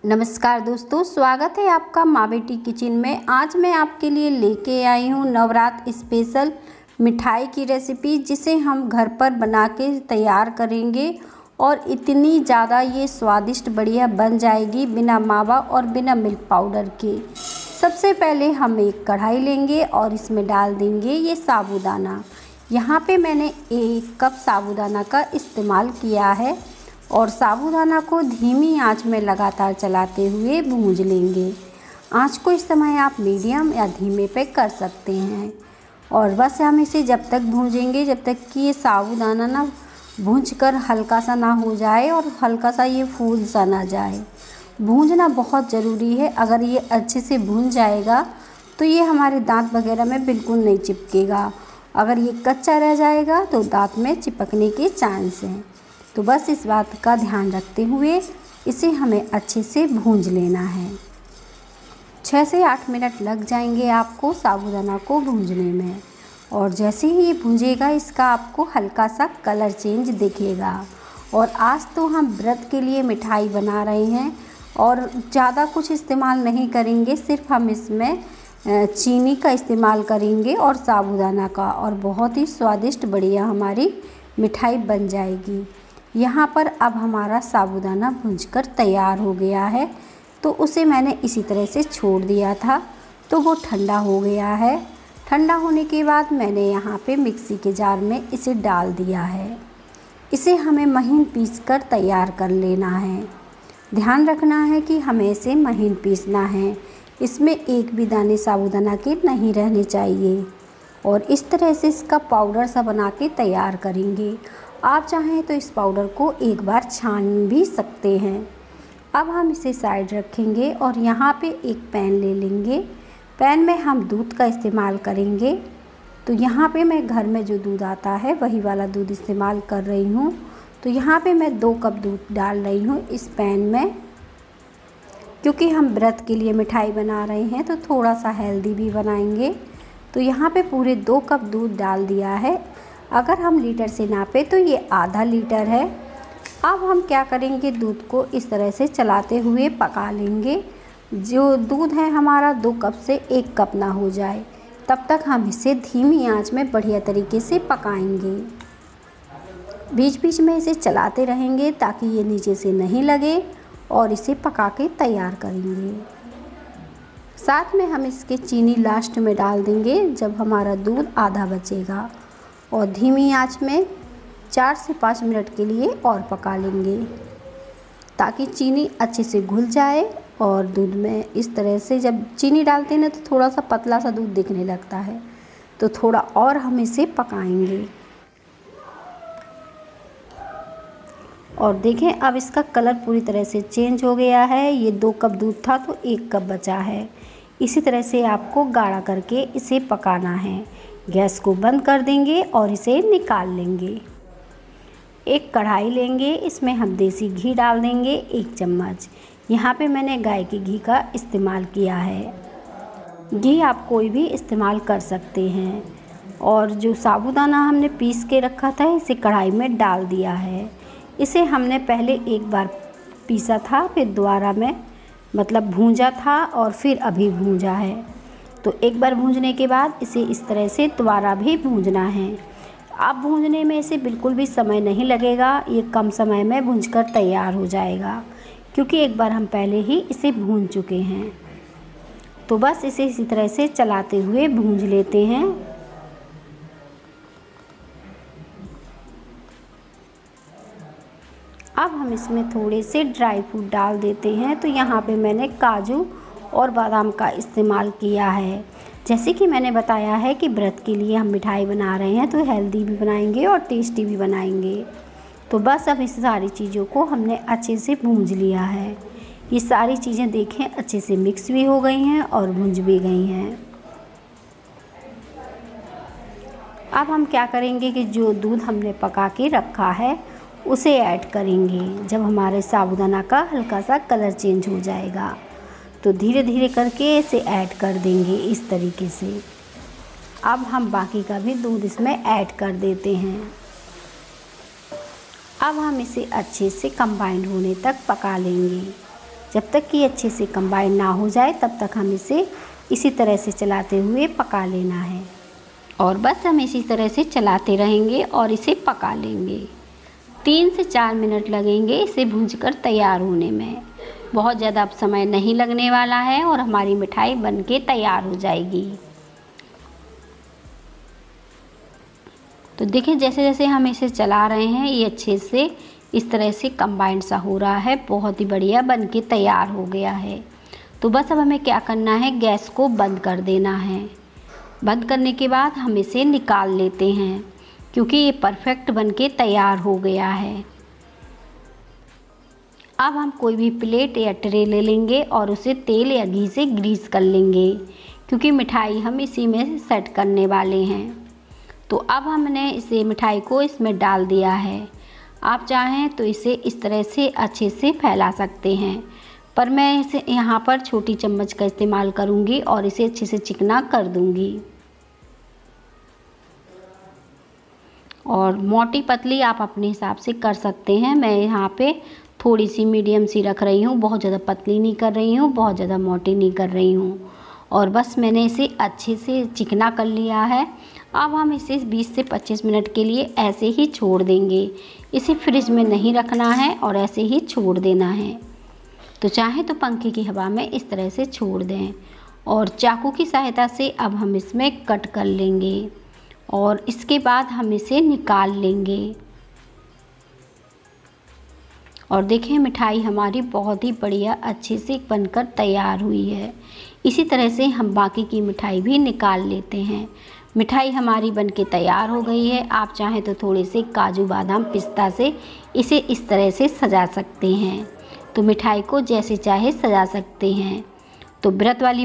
नमस्कार दोस्तों, स्वागत है आपका माँ बेटी किचन में। आज मैं आपके लिए लेके आई हूँ नवरात्र स्पेशल मिठाई की रेसिपी, जिसे हम घर पर बना के तैयार करेंगे और इतनी ज़्यादा ये स्वादिष्ट बढ़िया बन जाएगी बिना मावा और बिना मिल्क पाउडर के। सबसे पहले हम एक कढ़ाई लेंगे और इसमें डाल देंगे ये साबूदाना। यहाँ पे मैंने 1 कप साबूदाना का इस्तेमाल किया है और साबूदाना को धीमी आंच में लगातार चलाते हुए भूंज लेंगे। आंच को इस समय आप मीडियम या धीमे पे कर सकते हैं और बस हम इसे जब तक भूंजेंगे जब तक कि ये साबूदाना ना भूंजकर हल्का सा ना हो जाए और हल्का सा ये फूल सा ना जाए। भूंजना बहुत ज़रूरी है। अगर ये अच्छे से भून जाएगा तो ये हमारे दांत वगैरह में बिल्कुल नहीं चिपकेगा। अगर ये कच्चा रह जाएगा तो दांत में चिपकने के चांस हैं। तो बस इस बात का ध्यान रखते हुए इसे हमें अच्छे से भूंज लेना है। 6 से 8 मिनट लग जाएंगे आपको साबूदाना को भूंजने में। और जैसे ही ये भूंजेगा इसका आपको हल्का सा कलर चेंज दिखेगा। और आज तो हम व्रत के लिए मिठाई बना रहे हैं और ज़्यादा कुछ इस्तेमाल नहीं करेंगे, सिर्फ हम इसमें चीनी का इस्तेमाल करेंगे और साबूदाना का, और बहुत ही स्वादिष्ट बढ़िया हमारी मिठाई बन जाएगी। यहाँ पर अब हमारा साबूदाना भूंजकर तैयार हो गया है, तो उसे मैंने इसी तरह से छोड़ दिया था, तो वो ठंडा हो गया है। ठंडा होने के बाद मैंने यहाँ पे मिक्सी के जार में इसे डाल दिया है। इसे हमें महीन पीस कर तैयार कर लेना है। ध्यान रखना है कि हमें इसे महीन पीसना है। इसमें एक भी दाने साबूदाना के नहीं रहने चाहिए। और इस तरह से इसका पाउडर सा बना के तैयार करेंगे। आप चाहें तो इस पाउडर को एक बार छान भी सकते हैं। अब हम इसे साइड रखेंगे और यहाँ पे एक पैन ले लेंगे। पैन में हम दूध का इस्तेमाल करेंगे। तो यहाँ पे मैं घर में जो दूध आता है वही वाला दूध इस्तेमाल कर रही हूँ। तो यहाँ पे मैं 2 कप दूध डाल रही हूँ इस पैन में, क्योंकि हम व्रत के लिए मिठाई बना रहे हैं तो थोड़ा सा हेल्दी भी बनाएंगे। तो यहाँ पे पूरे 2 कप दूध डाल दिया है। अगर हम लीटर से नापे तो ये आधा लीटर है। अब हम क्या करेंगे, दूध को इस तरह से चलाते हुए पका लेंगे। जो दूध है हमारा 2 कप से 1 कप ना हो जाए, तब तक हम इसे धीमी आंच में बढ़िया तरीके से पकाएंगे। बीच बीच में इसे चलाते रहेंगे ताकि ये नीचे से नहीं लगे, और इसे पका के तैयार करेंगे। साथ में हम इसके चीनी लास्ट में डाल देंगे जब हमारा दूध आधा बचेगा, और धीमी आंच में 4 से 5 मिनट के लिए और पका लेंगे ताकि चीनी अच्छे से घुल जाए। और दूध में इस तरह से जब चीनी डालते हैं ना तो थोड़ा सा पतला सा दूध दिखने लगता है, तो थोड़ा और हम इसे पकाएंगे। और देखें अब इसका कलर पूरी तरह से चेंज हो गया है। ये 2 कप दूध था तो 1 कप बचा है। इसी तरह से आपको गाढ़ा करके इसे पकाना है। गैस को बंद कर देंगे और इसे निकाल लेंगे। एक कढ़ाई लेंगे, इसमें हम देसी घी डाल देंगे 1 चम्मच। यहाँ पे मैंने गाय के घी का इस्तेमाल किया है। घी आप कोई भी इस्तेमाल कर सकते हैं। और जो साबूदाना हमने पीस के रखा था इसे कढ़ाई में डाल दिया है। इसे हमने पहले एक बार पीसा था, फिर दोबारा में भूंजा था और फिर अभी भूंजा है। तो एक बार भूंजने के बाद इसे इस तरह से दोबारा भी भूंजना है। अब भूंजने में इसे बिल्कुल भी समय नहीं लगेगा, ये कम समय में भूंजकर तैयार हो जाएगा, क्योंकि एक बार हम पहले ही इसे भूंज चुके हैं। तो बस इसे इसी तरह से चलाते हुए भूंज लेते हैं। अब हम इसमें थोड़े से ड्राई फ्रूट डाल देते हैं। तो यहाँ पे मैंने काजू और बादाम का इस्तेमाल किया है। जैसे कि मैंने बताया है कि व्रत के लिए हम मिठाई बना रहे हैं तो हेल्दी भी बनाएंगे और टेस्टी भी बनाएंगे। तो बस अब इस सारी चीज़ों को हमने अच्छे से भूंज लिया है। ये सारी चीज़ें देखें अच्छे से मिक्स भी हो गई हैं और भूंज भी गई हैं। अब हम क्या करेंगे कि जो दूध हमने पका के रखा है उसे ऐड करेंगे। जब हमारे साबूदाना का हल्का सा कलर चेंज हो जाएगा तो धीरे धीरे करके इसे ऐड कर देंगे इस तरीके से। अब हम बाकी का भी दूध इसमें ऐड कर देते हैं। अब हम इसे अच्छे से कंबाइंड होने तक पका लेंगे। जब तक कि अच्छे से कंबाइन ना हो जाए तब तक हम इसे इसी तरह से चलाते हुए पका लेना है। और बस हम इसी तरह से चलाते रहेंगे और इसे पका लेंगे। 3 से 4 मिनट लगेंगे इसे भूंजकर तैयार होने में। बहुत ज़्यादा अब समय नहीं लगने वाला है और हमारी मिठाई बनके तैयार हो जाएगी। तो देखिए जैसे जैसे हम इसे चला रहे हैं ये अच्छे से इस तरह से कंबाइंड सा हो रहा है, बहुत ही बढ़िया बनके तैयार हो गया है। तो बस अब हमें क्या करना है, गैस को बंद कर देना है। बंद करने के बाद हम इसे निकाल लेते हैं क्योंकि ये परफेक्ट बनके तैयार हो गया है। अब हम कोई भी प्लेट या ट्रे ले लेंगे और उसे तेल या घी से ग्रीस कर लेंगे क्योंकि मिठाई हम इसी में सेट करने वाले हैं। तो अब हमने इसे मिठाई को इसमें डाल दिया है। आप चाहें तो इसे इस तरह से अच्छे से फैला सकते हैं, पर मैं इसे यहाँ पर छोटी चम्मच का इस्तेमाल करूँगी और इसे अच्छे से चिकना कर दूँगी। और मोटी पतली आप अपने हिसाब से कर सकते हैं। मैं यहाँ पे थोड़ी सी मीडियम सी रख रही हूँ, बहुत ज़्यादा पतली नहीं कर रही हूँ, बहुत ज़्यादा मोटी नहीं कर रही हूँ। और बस मैंने इसे अच्छे से चिकना कर लिया है। अब हम इसे 20 से 25 मिनट के लिए ऐसे ही छोड़ देंगे। इसे फ्रिज में नहीं रखना है और ऐसे ही छोड़ देना है। तो चाहे तो पंखे की हवा में इस तरह से छोड़ दें और चाकू की सहायता से अब हम इसमें कट कर लेंगे और इसके बाद हम इसे निकाल लेंगे। और देखें मिठाई हमारी बहुत ही बढ़िया अच्छे से बनकर तैयार हुई है। इसी तरह से हम बाकी की मिठाई भी निकाल लेते हैं। मिठाई हमारी बनके तैयार हो गई है। आप चाहें तो थोड़े से काजू बादाम पिस्ता से इसे इस तरह से सजा सकते हैं। तो मिठाई को जैसे चाहे सजा सकते हैं। तो व्रत वाली